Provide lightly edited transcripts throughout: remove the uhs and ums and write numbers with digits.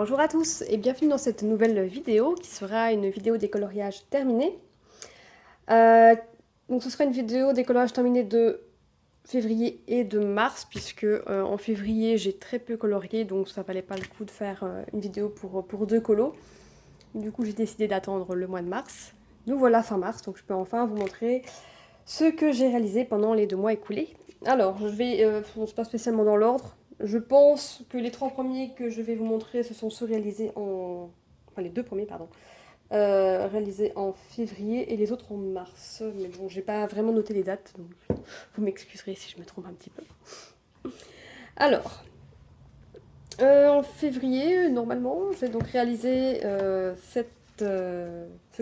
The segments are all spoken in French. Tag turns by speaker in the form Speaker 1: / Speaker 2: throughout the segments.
Speaker 1: Bonjour à tous et bienvenue dans cette nouvelle vidéo qui sera une vidéo décoloriage terminée. Donc ce sera une vidéo décoloriage terminée de février et de mars puisque en février j'ai très peu colorié donc ça valait pas le coup de faire une vidéo pour deux colos. Du coup j'ai décidé d'attendre le mois de mars. Nous voilà fin mars donc je peux enfin vous montrer ce que j'ai réalisé pendant les 2 mois écoulés. Alors je vais, on se passe spécialement dans l'ordre. Je pense que les 3 premiers que je vais vous montrer, ce sont ceux réalisés en... Enfin, les 2 premiers, pardon. Réalisés en février et les autres en mars. Mais bon, j'ai pas vraiment noté les dates, donc vous m'excuserez si je me trompe un petit peu. Alors, en février, normalement, j'ai donc réalisé ce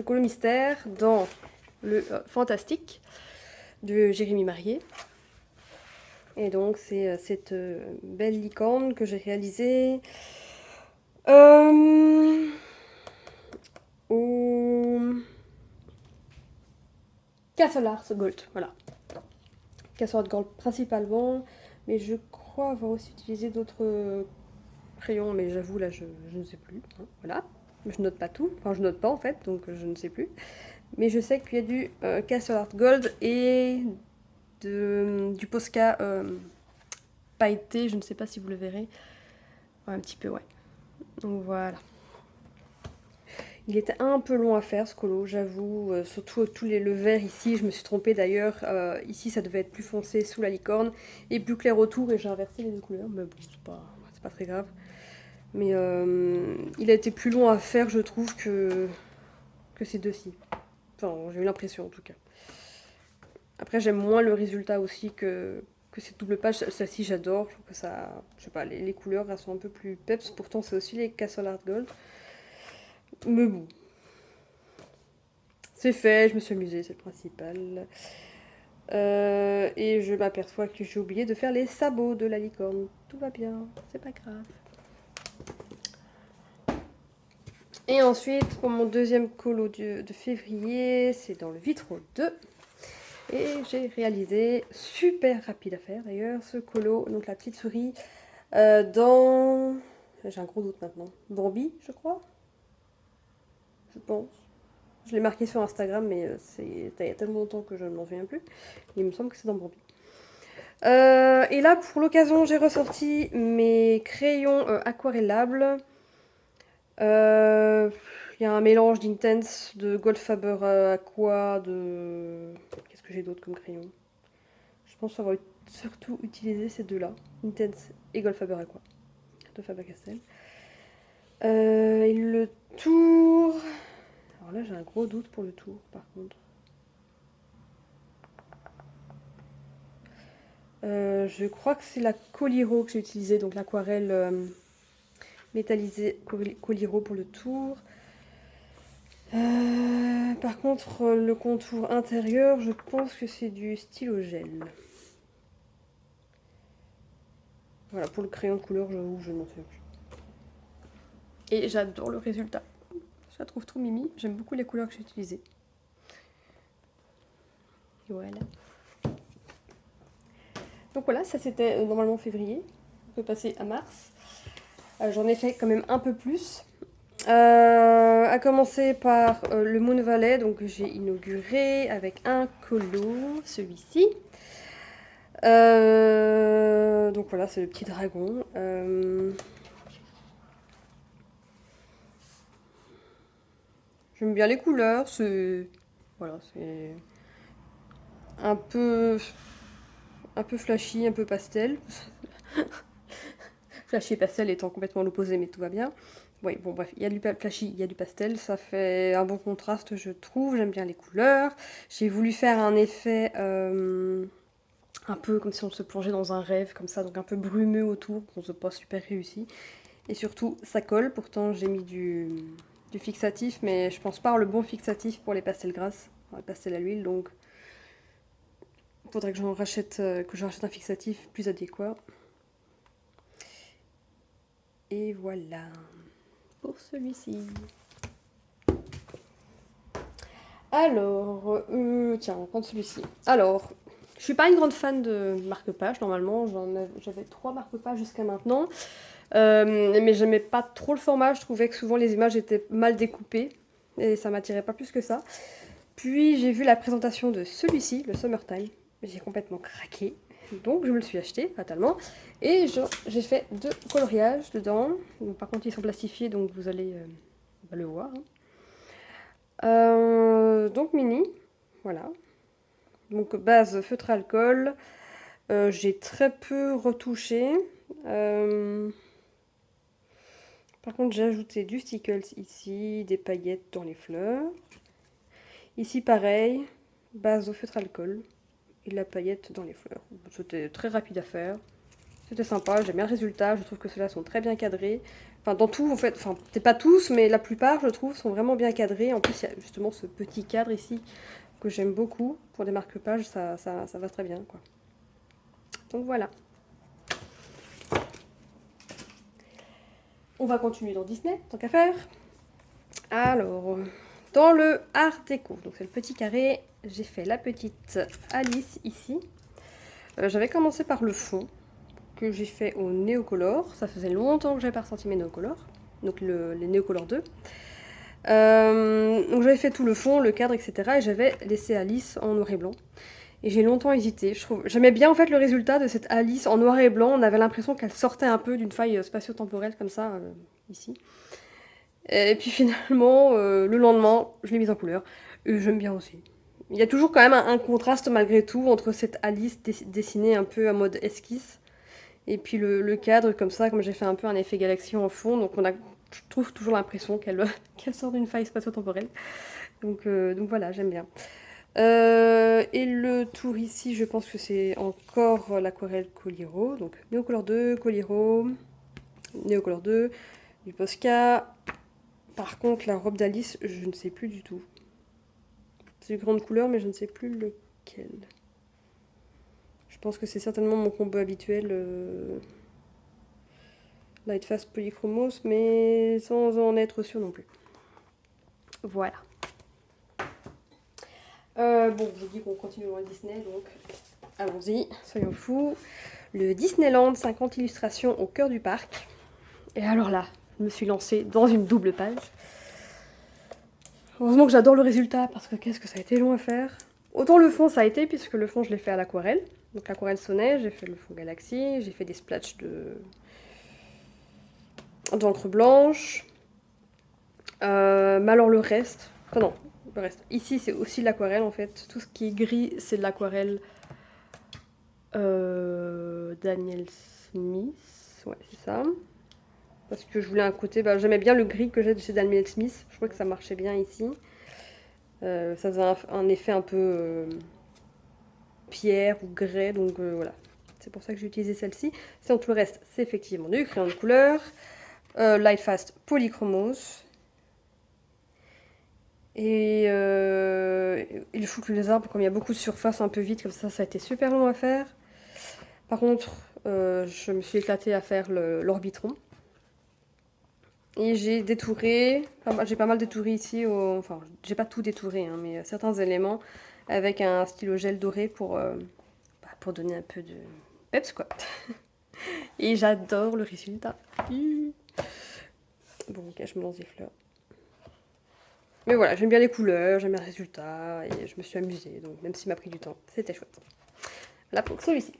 Speaker 1: colo mystère dans le Fantastique de Jérémy Marié. Et donc c'est cette belle licorne que j'ai réalisée au Castle Art Gold. Voilà. Castle Art Gold principalement, mais je crois avoir aussi utilisé d'autres crayons, mais j'avoue là je ne sais plus. Hein, voilà. Je note pas tout, enfin je note pas en fait, donc je ne sais plus. Mais je sais qu'il y a du Castle Art Gold et du Posca pailleté, je ne sais pas si vous le verrez. Ouais, un petit peu, ouais. Donc voilà. Il était un peu long à faire ce colo, j'avoue, surtout le vert ici, je me suis trompée d'ailleurs, ici ça devait être plus foncé sous la licorne et plus clair autour et j'ai inversé les deux couleurs, mais bon c'est pas très grave. Mais il a été plus long à faire je trouve que ces deux-ci, enfin j'ai eu l'impression en tout cas. Après j'aime moins le résultat aussi que cette double page, celle-ci j'adore, je trouve que ça, je sais pas, les couleurs elles sont un peu plus peps, pourtant c'est aussi les Castle Art Gold. Mais bon, c'est fait, je me suis amusée, c'est le principal. Et je m'aperçois que j'ai oublié de faire les sabots de la licorne. Tout va bien, c'est pas grave. Et ensuite, pour mon deuxième colo de février, c'est dans le Vitrol 2. Et j'ai réalisé, super rapide à faire d'ailleurs, ce colo, donc la petite souris, dans... J'ai un gros doute maintenant. Bambi, je crois. Je pense. Je l'ai marqué sur Instagram, mais il y a tellement longtemps que je ne m'en souviens plus. Il me semble que c'est dans Bambi. Et là, pour l'occasion, j'ai ressorti mes crayons aquarellables. Il y a un mélange d'Intense, de Goldfaber Aqua, de... Qu'est-ce que j'ai d'autre comme crayon? Je pense avoir surtout utilisé ces deux-là, Intense et Goldfaber Aqua, de Faber-Castell. Et le tour... Alors là, j'ai un gros doute pour le tour, par contre. Je crois que c'est la Coliro que j'ai utilisée, donc l'aquarelle métallisée Coliro pour le tour. Par contre, le contour intérieur, je pense que c'est du stylo gel. Voilà, pour le crayon de couleur, j'avoue, je n'en sais plus. Et j'adore le résultat. Je la trouve trop mimi. J'aime beaucoup les couleurs que j'ai utilisées. Voilà. Donc voilà, ça c'était normalement février. On peut passer à mars. J'en ai fait quand même un peu plus. À commencer par le Moon Valley, donc j'ai inauguré avec un colo, celui-ci. Donc voilà, c'est le petit dragon. J'aime bien les couleurs, c'est... Voilà, c'est... Un peu flashy, un peu pastel. Flashy et pastel étant complètement l'opposé, mais tout va bien. Oui, bon bref, il y a du flashy, il y a du pastel, ça fait un bon contraste je trouve, j'aime bien les couleurs. J'ai voulu faire un effet un peu comme si on se plongeait dans un rêve comme ça, donc un peu brumeux autour, bon c'est pas super réussi. Et surtout ça colle, pourtant j'ai mis du fixatif, mais je pense pas avoir le bon fixatif pour les pastels grasses, les pastels à l'huile, donc il faudrait que je rachète un fixatif plus adéquat. Et voilà pour celui-ci. Alors, tiens, on va prendre celui-ci. Alors, Je suis pas une grande fan de marque-page, normalement, j'avais 3 marque-pages jusqu'à maintenant. Mais j'aimais pas trop le format, je trouvais que souvent les images étaient mal découpées et ça m'attirait pas plus que ça. Puis j'ai vu la présentation de celui-ci, le Summertime, j'ai complètement craqué, donc je me le suis acheté fatalement et j'ai fait 2 coloriages dedans. Donc, par contre ils sont plastifiés donc vous allez le voir. Donc mini, voilà. Donc base feutre alcool, j'ai très peu retouché. Par contre, j'ai ajouté du stickles ici, des paillettes dans les fleurs. Ici, pareil, base au feutre alcool et de la paillette dans les fleurs. C'était très rapide à faire. C'était sympa, j'aime bien le résultat. Je trouve que ceux-là sont très bien cadrés. Enfin, dans tout, en fait, enfin, peut-être pas tous, mais la plupart, je trouve, sont vraiment bien cadrés. En plus, il y a justement ce petit cadre ici que j'aime beaucoup. Pour des marque-pages, ça va très bien, quoi. Donc voilà. On va continuer dans Disney, tant qu'à faire. Alors, dans le art déco, donc c'est le petit carré, j'ai fait la petite Alice ici. J'avais commencé par le fond, que j'ai fait au Néocolor. Ça faisait longtemps que j'avais pas ressorti mes Néocolor, donc les Néocolor 2. Donc j'avais fait tout le fond, le cadre, etc. Et j'avais laissé Alice en noir et blanc. Et j'ai longtemps hésité. J'aimais bien en fait le résultat de cette Alice en noir et blanc. On avait l'impression qu'elle sortait un peu d'une faille spatio-temporelle comme ça, ici. Et puis finalement, le lendemain, je l'ai mise en couleur. Et j'aime bien aussi. Il y a toujours quand même un contraste malgré tout entre cette Alice dessinée un peu en mode esquisse et puis le cadre comme ça, comme j'ai fait un peu un effet galaxie en fond. Donc je trouve toujours l'impression qu'elle qu'elle sort d'une faille spatio-temporelle. Donc voilà, j'aime bien. Et le tour ici, je pense que c'est encore l'aquarelle Coliro. Donc Néocolor 2, Coliro, Néocolor 2, du Posca. Par contre, la robe d'Alice, je ne sais plus du tout. C'est une grande couleur, mais je ne sais plus lequel. Je pense que c'est certainement mon combo habituel. Lightfast Polychromos, mais sans en être sûr non plus. Voilà. Bon, j'ai dit qu'on continue dans le Disney, donc allons-y, soyons fous. Le Disneyland, 50 illustrations au cœur du parc. Et alors là, je me suis lancée dans une double page. Heureusement que j'adore le résultat, parce que qu'est-ce que ça a été long à faire. Autant le fond, ça a été, puisque le fond, je l'ai fait à l'aquarelle. Donc l'aquarelle Sonnet, j'ai fait le fond Galaxy, j'ai fait des splotches d'encre blanche. Mais alors le reste... Enfin non, le reste. Ici, c'est aussi de l'aquarelle, en fait. Tout ce qui est gris, c'est de l'aquarelle Daniel Smith. Ouais, c'est ça. Parce que je voulais un côté... Bah, j'aimais bien le gris que j'ai de chez Daniel Smith. Je crois que ça marchait bien ici. Ça faisait un effet un peu pierre ou grès, donc voilà. C'est pour ça que j'ai utilisé celle-ci. Sinon, tout le reste, c'est effectivement du crayon de couleur. Lightfast Polychromos. Et il faut que les arbres, comme il y a beaucoup de surface un peu vide, comme ça a été super long à faire. Par contre, je me suis éclatée à faire l'orbitron. Et j'ai détouré, j'ai pas mal détouré ici, enfin j'ai pas tout détouré, hein, mais certains éléments avec un stylo gel doré pour donner un peu de peps quoi. Et j'adore le résultat. Bon ok, je me lance des fleurs. Mais voilà, j'aime bien les couleurs, j'aime bien le résultat, et je me suis amusée, donc même s'il m'a pris du temps, c'était chouette. Voilà pour celui-ci.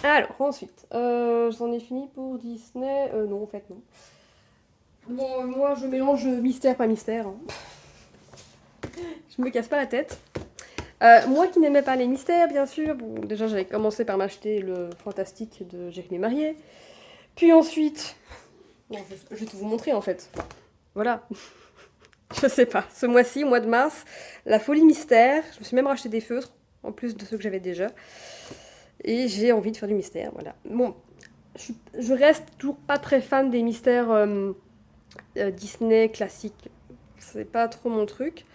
Speaker 1: Alors ensuite, j'en ai fini pour Disney, non en fait non. Bon, moi je mélange mystère pas mystère. Hein. Je me casse pas la tête. Moi qui n'aimais pas les mystères, bien sûr, bon, déjà j'avais commencé par m'acheter le Fantastique de Jérémy Marié. Puis ensuite, bon, je vais tout vous montrer en fait. Voilà. Je sais pas, ce mois-ci, au mois de mars, la folie mystère. Je me suis même racheté des feutres, en plus de ceux que j'avais déjà. Et j'ai envie de faire du mystère, voilà. Bon, je reste toujours pas très fan des mystères Disney classiques. C'est pas trop mon truc.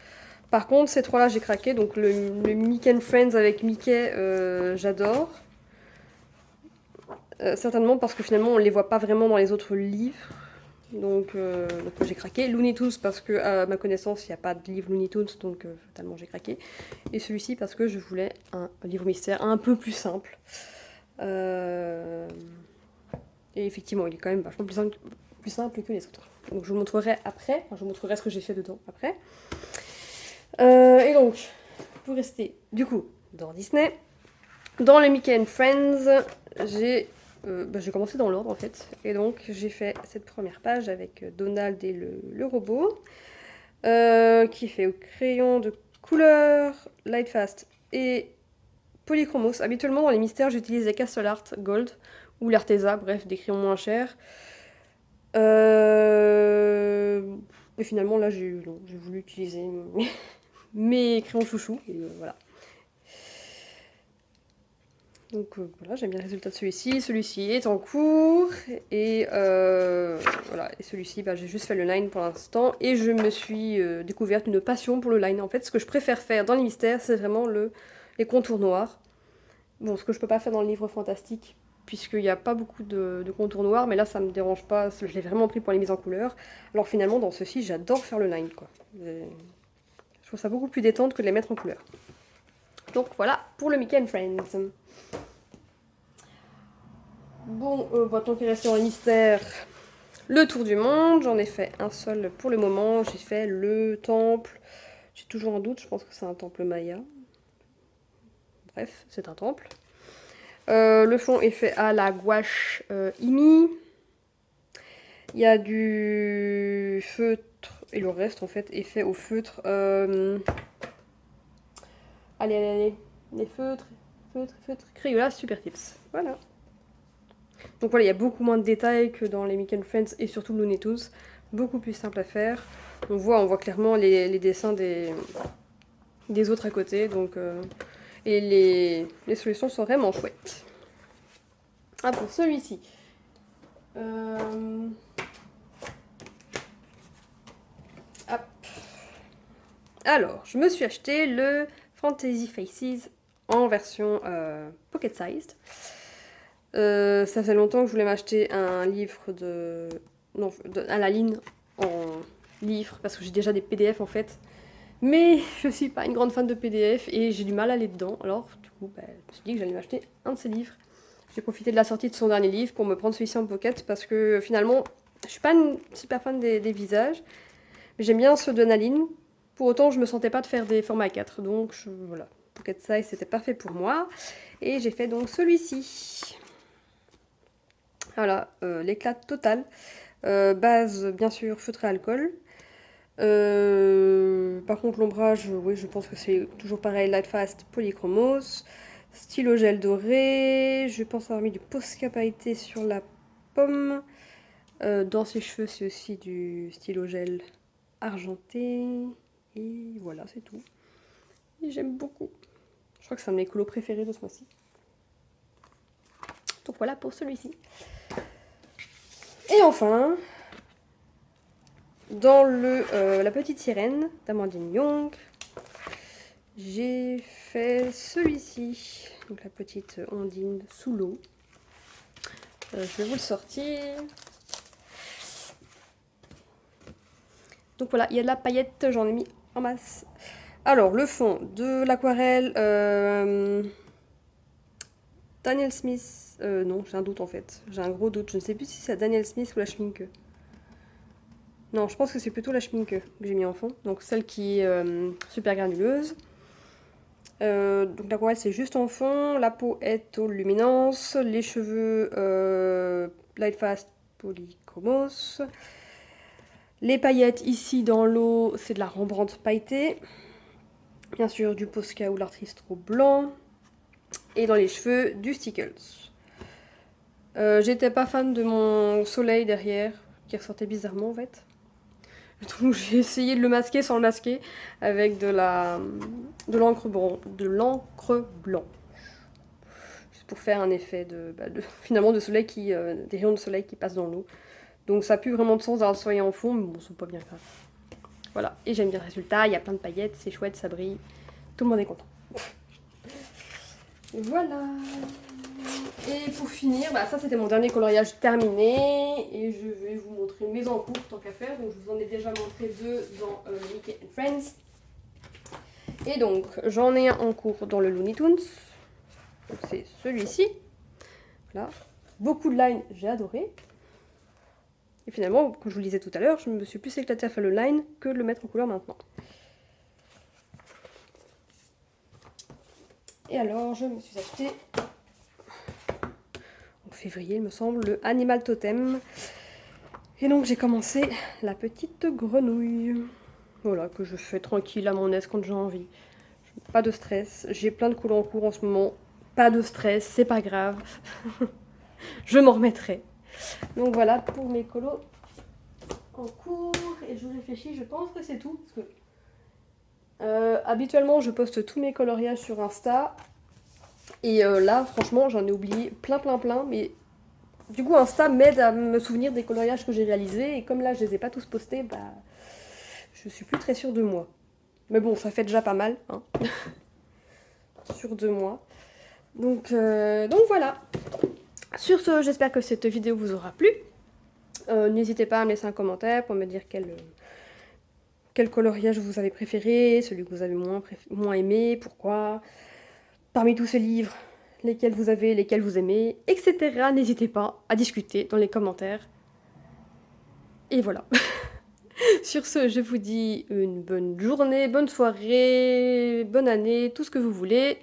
Speaker 1: Par contre, ces trois-là, j'ai craqué. Donc le Mickey and Friends avec Mickey, j'adore. Certainement parce que finalement, on les voit pas vraiment dans les autres livres. Donc j'ai craqué. Looney Tunes parce que à ma connaissance il n'y a pas de livre Looney Tunes, donc totalement j'ai craqué. Et celui-ci parce que je voulais un livre mystère un peu plus simple. Et effectivement il est quand même vachement plus simple que les autres. Donc je vous montrerai après, enfin, je vous montrerai ce que j'ai fait dedans après. Et donc, pour rester du coup dans Disney, dans le Mickey and Friends, j'ai commencé dans l'ordre en fait. Et donc j'ai fait cette première page avec Donald et le robot, qui est fait au crayon de couleur, Lightfast et Polychromos. Habituellement dans les mystères j'utilise les Castle Art Gold ou l'Arteza, bref des crayons moins chers. Et finalement là j'ai voulu utiliser mes crayons chouchous et voilà. Donc voilà, j'aime bien le résultat de celui-ci. Celui-ci est en cours. Et voilà, et celui-ci, j'ai juste fait le line pour l'instant. Et je me suis découverte une passion pour le line. En fait, ce que je préfère faire dans les mystères, c'est vraiment les contours noirs. Bon, ce que je peux pas faire dans le livre fantastique, puisqu'il n'y a pas beaucoup de contours noirs. Mais là, ça me dérange pas. Je l'ai vraiment pris pour les mises en couleur. Alors finalement, dans ceci, j'adore faire le line, quoi. Je trouve ça beaucoup plus détente que de les mettre en couleur. Donc voilà pour le Mickey and Friends. Bon, tant qu'il reste dans le mystère, le tour du monde, j'en ai fait un seul pour le moment, j'ai fait le temple, j'ai toujours un doute, je pense que c'est un temple maya. Bref, c'est un temple. Le fond est fait à la gouache Imi. Il y a du feutre, et le reste en fait est fait au feutre. Allez, les feutres, Crayola Super Tips, voilà. Donc voilà, il y a beaucoup moins de détails que dans les Mickey and Friends et surtout Looney Tunes. Beaucoup plus simple à faire. On voit clairement les dessins des autres à côté. Donc, et les solutions sont vraiment chouettes. Ah, pour celui-ci. Hop. Alors, je me suis acheté le Fantasy Faces en version pocket sized. Ça fait longtemps que je voulais m'acheter un livre à la ligne en livre, parce que j'ai déjà des PDF en fait. Mais je suis pas une grande fan de PDF et j'ai du mal à aller dedans. Alors du coup, je me suis dit que j'allais m'acheter un de ces livres. J'ai profité de la sortie de son dernier livre pour me prendre celui-ci en pocket, parce que finalement, je suis pas une super fan des visages. Mais j'aime bien ceux de Naline. Pour autant, je me sentais pas de faire des formats 4. Donc voilà, pocket size c'était parfait pour moi. Et j'ai fait donc celui-ci. Voilà, l'éclat total. Base, bien sûr, feutré alcool. Par contre, l'ombrage, oui, je pense que c'est toujours pareil. Lightfast, Polychromos. Stylo gel doré. Je pense avoir mis du Posca pailleté sur la pomme. Dans ses cheveux, c'est aussi du stylo gel argenté. Et voilà, c'est tout. Et j'aime beaucoup. Je crois que c'est un de mes colos préférés de ce mois-ci. Donc voilà pour celui-ci. Et enfin, dans la petite sirène d'Amandine Young, j'ai fait celui-ci. Donc la petite ondine sous l'eau. Je vais vous le sortir. Donc voilà, il y a de la paillette, j'en ai mis en masse. Alors, le fond de l'aquarelle, Daniel Smith. Non, j'ai un doute en fait. J'ai un gros doute. Je ne sais plus si c'est Daniel Smith ou la Schminke. Non, je pense que c'est plutôt la Schminke que j'ai mis en fond. Donc celle qui est super granuleuse. Donc l'aquarelle c'est juste en fond. La peau est aux luminances. Les cheveux Lightfast Polychromos. Les paillettes ici dans l'eau, c'est de la Rembrandt pailletée. Bien sûr du Posca ou l'Artistro blanc. Et dans les cheveux, du Stickles. J'étais pas fan de mon soleil derrière, qui ressortait bizarrement en fait. Donc j'ai essayé de le masquer sans le masquer avec de l'encre blanche. C'est pour faire un effet finalement de soleil des rayons de soleil qui passent dans l'eau. Donc ça n'a plus vraiment de sens d'avoir le soleil en fond, mais bon, c'est pas bien grave. Voilà, et j'aime bien le résultat, il y a plein de paillettes, c'est chouette, ça brille. Tout le monde est content. Voilà. Et pour finir, bah ça c'était mon dernier coloriage terminé. Et je vais vous montrer mes en cours tant qu'à faire. Donc je vous en ai déjà montré deux dans Mickey and Friends. Et donc j'en ai un en cours dans le Looney Tunes. Donc c'est celui-ci. Voilà. Beaucoup de lines, j'ai adoré. Et finalement, comme je vous le disais tout à l'heure, je me suis plus éclatée à faire le line que de le mettre en couleur maintenant. Et alors, je me suis acheté, en février il me semble, le Animal Totem. Et donc j'ai commencé la petite grenouille. Voilà, que je fais tranquille à mon aise quand j'ai envie. Pas de stress, j'ai plein de couleurs en cours en ce moment. Pas de stress, c'est pas grave. Je m'en remettrai. Donc voilà pour mes colos en cours. Et je réfléchis, je pense que c'est tout. Parce que, habituellement, je poste tous mes coloriages sur Insta. Et là, franchement, j'en ai oublié plein. Mais du coup, Insta m'aide à me souvenir des coloriages que j'ai réalisés. Et comme là, je les ai pas tous postés, bah, je suis plus très sûre de moi. Mais bon, ça fait déjà pas mal, hein. Sur 2 mois. Donc voilà. Sur ce, j'espère que cette vidéo vous aura plu. N'hésitez pas à me laisser un commentaire pour me dire quel coloriage vous avez préféré, celui que vous avez moins aimé, pourquoi. Parmi tous ces livres, lesquels vous avez, lesquels vous aimez, etc. N'hésitez pas à discuter dans les commentaires. Et voilà. Sur ce, je vous dis une bonne journée, bonne soirée, bonne année, tout ce que vous voulez.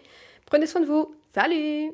Speaker 1: Prenez soin de vous. Salut!